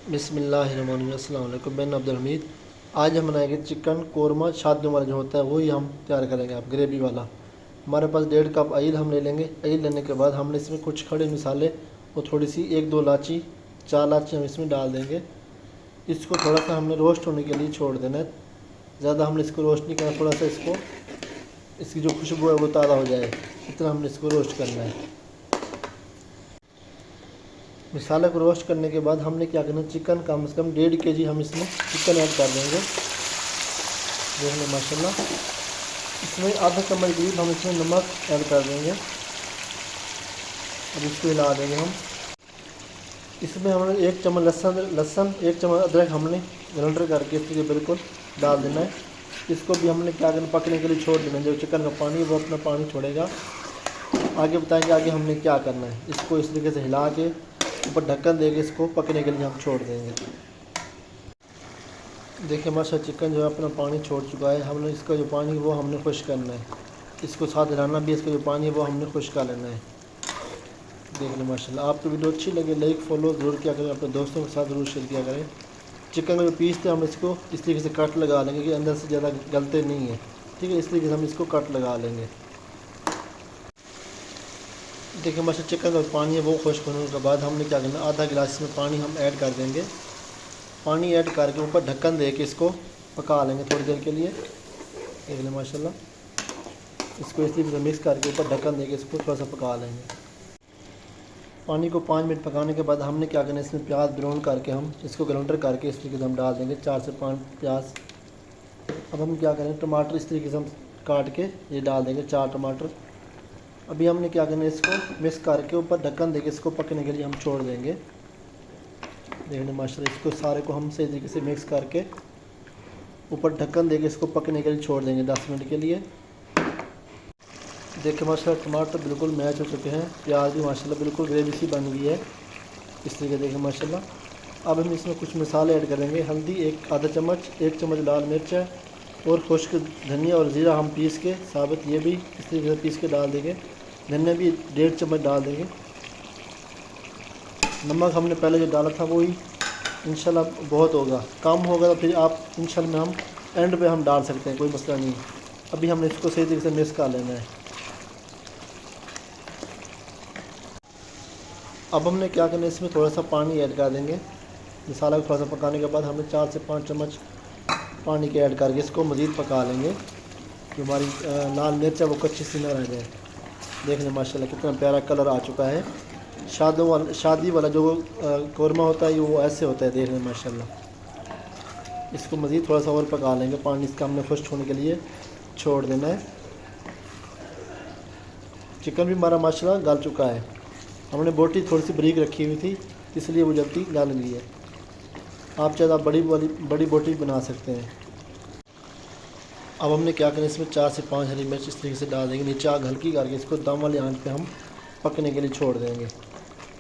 बिस्मिल्लाहिर्रहमानिर्रहीम। अस्सलाम वालेकुम। मैं अब्दुल हमीद। आज हम बनाएंगे चिकन कोरमा। शादियों वाला जो होता है वही हम तैयार करेंगे, आप ग्रेवी वाला। हमारे पास 1.5 कप ऑयल हम ले लेंगे। ऑयल लेने के बाद हमने इसमें कुछ खड़े मसाले और थोड़ी सी 1-2 इलायची, 4 इलायची हम इसमें डाल देंगे। इसको थोड़ा सा हमने रोस्ट होने के लिए छोड़ देना है। ज़्यादा हमने इसको रोस्ट नहीं करना, थोड़ा सा इसको इसकी जो खुशबू है वो ताज़ा हो जाए, इतना हमने इसको रोस्ट करना है। मसाले को रोस्ट करने के बाद हमने क्या करना है, चिकन कम से कम 1.5 kg हम इसमें चिकन ऐड कर देंगे। देख लें माशाल्लाह। इसमें आधा चम्मच करीब हम इसमें नमक ऐड कर देंगे। अब इसको हिला देंगे हम। इसमें हमने 1 चम्मच लहसुन 1 चम्मच अदरक हमने ग्राइंडर करके इसके बिल्कुल डाल देना है। इसको भी हमने क्या करना, पकने के लिए छोड़ देना है। जो चिकन का पानी है वो अपना पानी छोड़ेगा। आगे बताएंगे आगे हमने क्या करना है। इसको इस तरीके से हिला के ऊपर ढक्कन देके इसको पकने के लिए हम छोड़ देंगे। देखिए माशाल्लाह चिकन जो है अपना पानी छोड़ चुका है। हमने इसका जो पानी वो हमने खुश करना है। इसको साथ हिलाना भी, इसका जो पानी है वो हमने खुश कर लेना है। देख लें माशाल्लाह। आपको वीडियो अच्छी लगे लाइक फॉलो ज़रूर किया करें, अपने दोस्तों के साथ ज़रूर शेयर किया करें। चिकन का जो पीस थे हम इसको इस तरीके से कट लगा लेंगे कि अंदर से ज़्यादा गलते नहीं है। ठीक है, इस तरीके से हम इसको कट लगा लेंगे। देखिए माशाल्लाह चिकन का पानी है वो खुश्क होने के बाद हमने क्या करना, आधा गिलास में पानी हम ऐड कर देंगे। पानी ऐड करके ऊपर ढक्कन दे के इसको पका लेंगे थोड़ी देर के लिए। देख लें माशाल्लाह। इसको इस तरीके से मिक्स करके ऊपर ढक्कन दे के इसको थोड़ा सा पका लेंगे। पानी को 5 मिनट पकाने के बाद हमने क्या करना है, इसमें प्याज ब्राउन करके हम इसको ग्राइंडर करके इस तरीके से हम डाल देंगे 4 से 5 प्याज। अब हम क्या करें, टमाटर इस तरीके से हम काट के ये डाल देंगे 4 टमाटर। अभी हमने क्या करना है, इसको मिक्स करके ऊपर ढक्कन देके इसको पकने के लिए हम छोड़ देंगे। देखने माशाल्लाह इसको सारे को हम सही तरीके से मिक्स करके ऊपर ढक्कन देके इसको पकने के लिए छोड़ देंगे 10 मिनट के लिए। देखिए माशाल्लाह टमाटर बिल्कुल मैच हो चुके हैं, प्याज भी माशाल्लाह बिल्कुल ग्रेवी सी बन गई है इस तरीके। देखिए माशाल्लाह। अब हम इसमें कुछ मसाले ऐड करेंगे। हल्दी आधा चम्मच, 1 चम्मच लाल मिर्च है और खुश्क धनिया और ज़ीरा हम पीस के साबित ये भी इस तरीके से पीस के डाल देंगे। धनिया भी 1.5 चम्मच डाल देंगे। नमक हमने पहले जो डाला था वही इंशाल्लाह बहुत होगा, कम होगा तो फिर आप इंशाल्लाह हम एंड पे हम डाल सकते हैं, कोई मसला नहीं। अभी हमने इसको सही तरीके से मिक्स कर लेना है। अब हमने क्या करना है, इसमें थोड़ा सा पानी ऐड कर देंगे। मसाला को थोड़ा सा पकाने के बाद हमने 4 से 5 चम्मच पानी के ऐड करके इसको मज़ीद पका लेंगे। जो हमारी लाल मिर्च है वो कच्ची सी ना रह जाए। देखने माशाल्लाह कितना प्यारा कलर आ चुका है। शादी वाला जो कौरमा होता है वो ऐसे होता है, देखने माशाल्लाह। इसको मज़ीद थोड़ा सा और पका लेंगे। पानी इसका हमने खुश्क होने के लिए छोड़ देना है। चिकन भी हमारा माशाल्लाह गल चुका है। हमने बोटी थोड़ी सी बारीक रखी हुई थी इसलिए वो जल्दी गल गई है। आप चाहे आप बड़ी बोटी बना सकते हैं। अब हमने क्या करना है, इसमें 4 से 5 हरी मिर्च इस तरीके से डाल देंगे। नीचे आग हल्की करके इसको दम वाली आंच पे हम पकने के लिए छोड़ देंगे।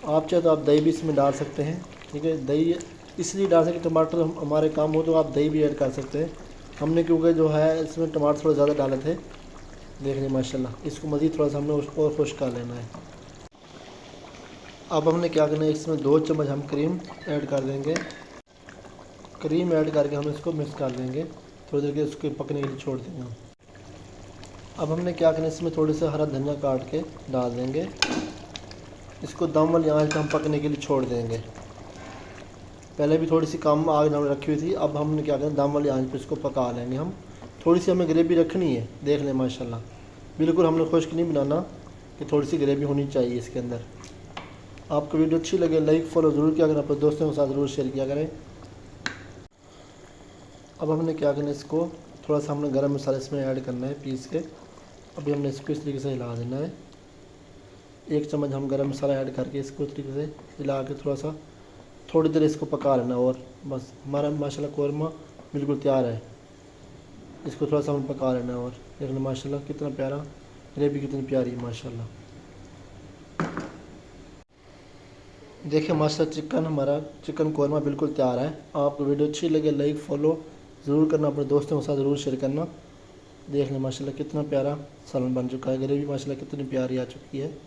आप चाहे तो आप दही भी इसमें डाल सकते हैं। ठीक है, दही इसलिए डाल सकते टमाटर हमारे काम हो तो आप दही भी ऐड कर सकते हैं। हमने क्योंकि जो है इसमें टमाटर थोड़े ज़्यादा डाले थे। देख लें माशाल्लाह। इसको मज़ीद थोड़ा सा हमने उसको और खुश्क कर लेना है। अब हमने क्या करना है, इसमें 2 चम्मच हम क्रीम ऐड कर देंगे। क्रीम ऐड करके हम इसको मिक्स कर देंगे। थोड़ी देर के उसके पकने के लिए छोड़ देंगे हम। अब हमने क्या करना है, इसमें थोड़ी सा हरा धनिया काट के डाल देंगे। इसको दम वाली आंच पे हम पकने के लिए छोड़ देंगे। पहले भी थोड़ी सी कम आग हमने रखी हुई थी। अब हमने क्या करना, दम वाली आंच पे इसको पका लेंगे हम। थोड़ी सी हमें ग्रेवी रखनी है। देख लें माशाल्लाह। बिल्कुल हमने खुश्क नहीं बनाना, कि थोड़ी सी ग्रेवी होनी चाहिए इसके अंदर। आपको वीडियो अच्छी लगे लाइक फॉलो ज़रूर किया करें, अपने दोस्तों के साथ ज़रूर शेयर किया करें। अब हमने क्या करना है, इसको थोड़ा सा हमने गरम मसाला इसमें ऐड करना है पीस के। अभी हमने इसको इस तरीके से हिला देना है। 1 चम्मच हम गरम मसाला ऐड करके इसको इस तरीके से हिला के थोड़ा सा थोड़ी देर इसको पका लेना और बस हमारा माशाल्लाह कौरमा बिल्कुल तैयार है। इसको थोड़ा सा हम पका लेना है और देखना माशाल्लाह कितना प्यारा, ग्रेवी कितनी प्यारी है माशाल्लाह। देखिए माशाल्लाह हमारा चिकन कौरमा बिल्कुल तैयार है। आपको वीडियो अच्छी लगे लाइक फॉलो ज़रूर करना, अपने दोस्तों के साथ ज़रूर शेयर करना। देख लें माशाल्लाह कितना प्यारा सालन बन चुका है। ग्रेवी माशाल्लाह कितनी प्यारी आ चुकी है।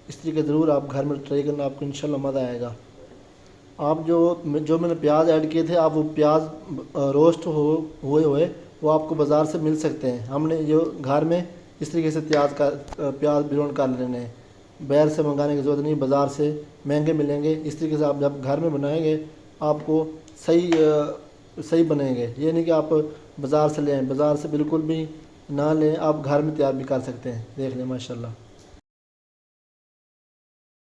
इस तरीके ज़रूर आप घर में ट्राई करना, आपको इंशाल्लाह मज़ा आएगा। आप जो मैंने प्याज ऐड किए थे, आप वो प्याज रोस्ट हुए हुए वो आपको बाज़ार से मिल सकते हैं। हमने जो घर में इस तरीके से प्याज ब्राउन कर लेने हैं, बाहर से मंगाने की ज़रूरत नहीं, बाज़ार से महंगे मिलेंगे। इस तरीके से आप जब घर में बनाएंगे आपको सही बनेंगे। ये नहीं कि आप बाज़ार से लें, बाज़ार से बिल्कुल भी ना लें, आप घर में तैयार भी कर सकते हैं। देख लें माशाल्लाह।